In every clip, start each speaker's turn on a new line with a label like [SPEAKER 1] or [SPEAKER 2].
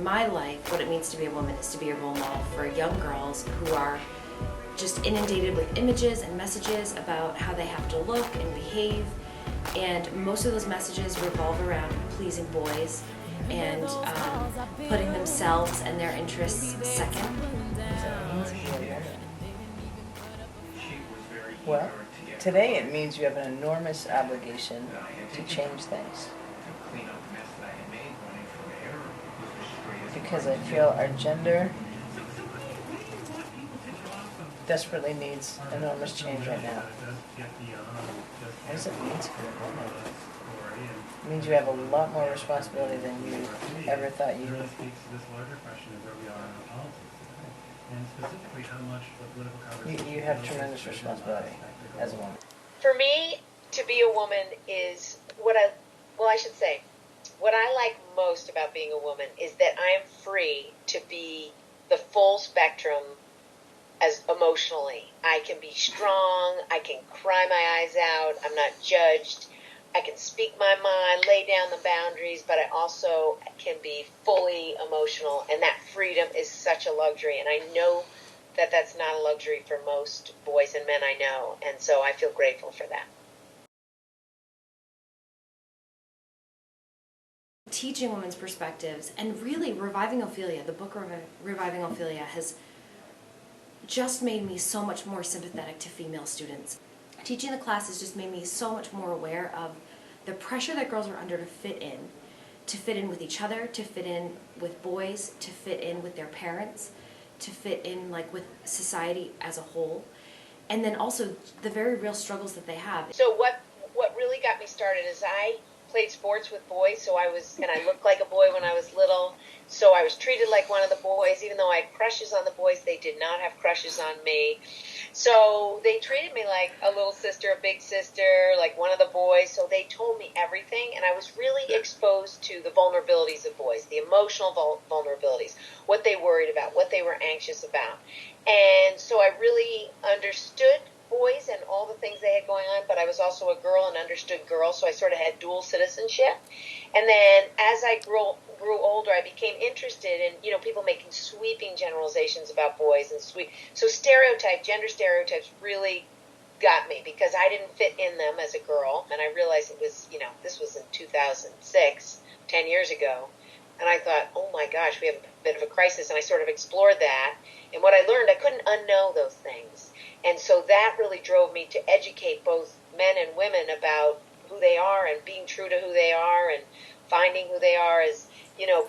[SPEAKER 1] my life, what it means to be a woman is to be a role model for young girls who are just inundated with images and messages about how they have to look and behave, and most of those messages revolve around pleasing boys and putting themselves and their interests second.
[SPEAKER 2] Well, today it means you have an enormous obligation to change things. Because I feel our gender desperately needs enormous change right now. What does it mean to be a woman? It means you have a lot more responsibility than you ever thought you would. You have tremendous responsibility as a woman.
[SPEAKER 3] For me, to be a woman is what I like most about being a woman is that I am free to be the full spectrum as emotionally. I can be strong, I can cry my eyes out, I'm not judged, I can speak my mind, lay down the boundaries, but I also can be fully emotional, and that freedom is such a luxury, and I know that that's not a luxury for most boys and men I know, and so I feel grateful for that.
[SPEAKER 1] Teaching women's perspectives and really Reviving Ophelia, the book Reviving Ophelia, has just made me so much more sympathetic to female students. Teaching the class has just made me so much more aware of the pressure that girls are under to fit in with each other, to fit in with boys, to fit in with their parents, to fit in with society as a whole, and then also the very real struggles that they have.
[SPEAKER 3] So what really got me started is I played sports with boys, and I looked like a boy when I was little, so I was treated like one of the boys. Even though I had crushes on the boys, they did not have crushes on me. So they treated me like a little sister, a big sister, like one of the boys. So they told me everything, and I was really exposed to the vulnerabilities of boys, the emotional vulnerabilities, what they worried about, what they were anxious about. And so I really understood boys and all the things they had going on, but I was also a girl and understood girls, so I sort of had dual citizenship. And then as I grew older, I became interested in, people making sweeping generalizations about boys and so gender stereotypes really got me because I didn't fit in them as a girl, and I realized it was, this was in 2006, 10 years ago, and I thought, oh my gosh, we have a bit of a crisis, and I sort of explored that, and what I learned, I couldn't unknow those things. And so that really drove me to educate both men and women about who they are and being true to who they are and finding who they are as,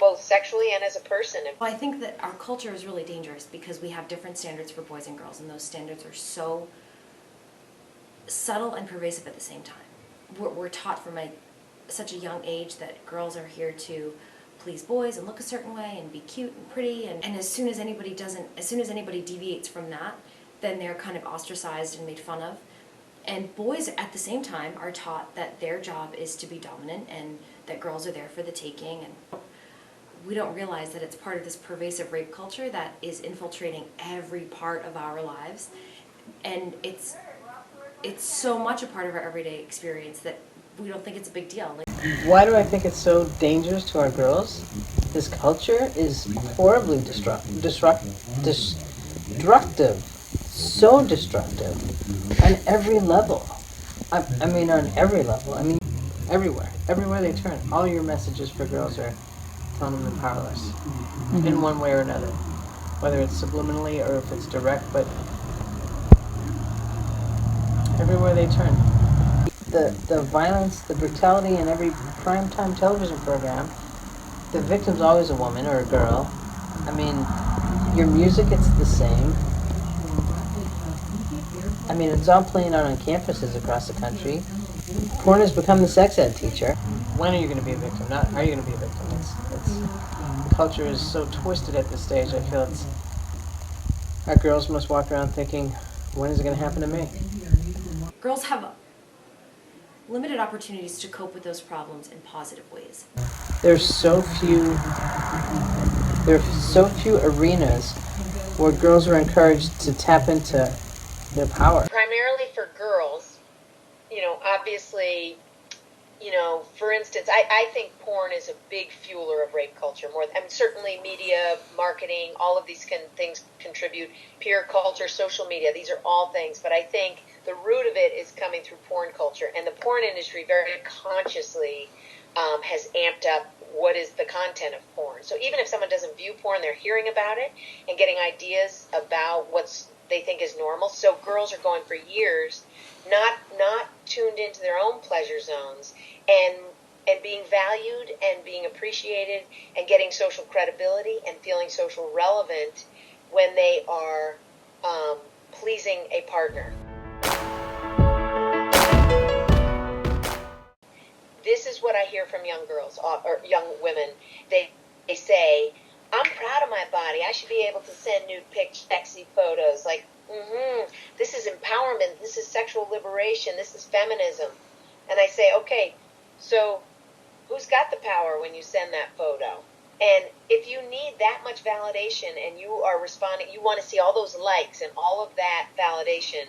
[SPEAKER 3] both sexually and as a person.
[SPEAKER 1] Well, I think that our culture is really dangerous because we have different standards for boys and girls, and those standards are so subtle and pervasive at the same time. We're taught from such a young age that girls are here to please boys and look a certain way and be cute and pretty, and as soon as anybody deviates from that, then they're kind of ostracized and made fun of. And boys at the same time are taught that their job is to be dominant and that girls are there for the taking, and we don't realize that it's part of this pervasive rape culture that is infiltrating every part of our lives, and it's so much a part of our everyday experience that we don't think it's a big deal.
[SPEAKER 2] Why do I think it's so dangerous to our girls? This culture is horribly destructive, so destructive on every level. I mean, on every level. I mean, everywhere they turn. All your messages for girls are telling them they're powerless in one way or another, whether it's subliminally or if it's direct, but everywhere they turn. The violence, the brutality in every primetime television program, the victim's always a woman or a girl. I mean, your music, it's the same. I mean, it's all playing out on campuses across the country. Porn has become the sex ed teacher. When are you going to be a victim? Not, are you going to be a victim? The culture is so twisted at this stage, I feel our girls must walk around thinking, when is it going to happen to me?
[SPEAKER 1] Girls have limited opportunities to cope with those problems in positive ways.
[SPEAKER 2] There are so few arenas where girls are encouraged to tap into their power.
[SPEAKER 3] Primarily for girls, obviously you know, for instance, I think porn is a big fueler of rape culture. Certainly media, marketing, all of these things contribute. Peer culture, social media, these are all things. But I think the root of it is coming through porn culture. And the porn industry very consciously has amped up what is the content of porn. So even if someone doesn't view porn, they're hearing about it and getting ideas about what they think is normal. So girls are going for years not tuned into their own pleasure zones and being valued and being appreciated and getting social credibility and feeling social relevant when they are pleasing a partner. This is what I hear from young girls or young women. They say, I'm proud of my body. I should be able to send nude sexy photos. Like, this is empowerment. This is sexual liberation. This is feminism. And I say, okay, so who's got the power when you send that photo? And if you need that much validation and you are responding, you want to see all those likes and all of that validation,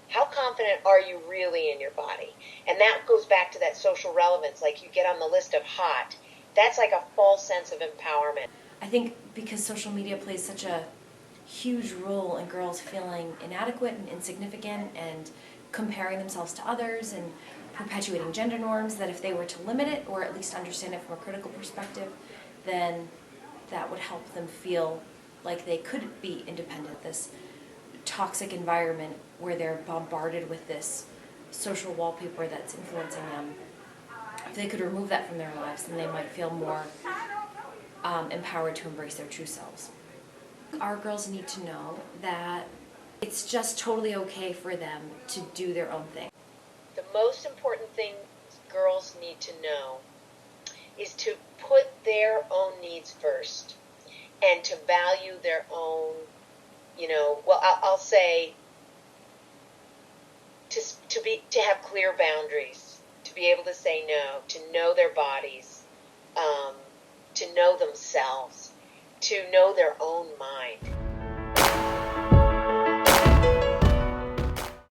[SPEAKER 3] how confident are you really in your body? And that goes back to that social relevance, like you get on the list of hot. That's like a false sense of empowerment.
[SPEAKER 1] I think because social media plays such a huge role in girls feeling inadequate and insignificant and comparing themselves to others and perpetuating gender norms, that if they were to limit it or at least understand it from a critical perspective, then that would help them feel like they could be independent. This toxic environment where they're bombarded with this social wallpaper that's influencing them, if they could remove that from their lives, then they might feel more empowered to embrace their true selves. Our girls need to know that it's just totally okay for them to do their own thing.
[SPEAKER 3] The most important thing girls need to know is to put their own needs first and to value their own, I'll say to have clear boundaries, to be able to say no, to know their bodies, to know themselves, to know their own mind.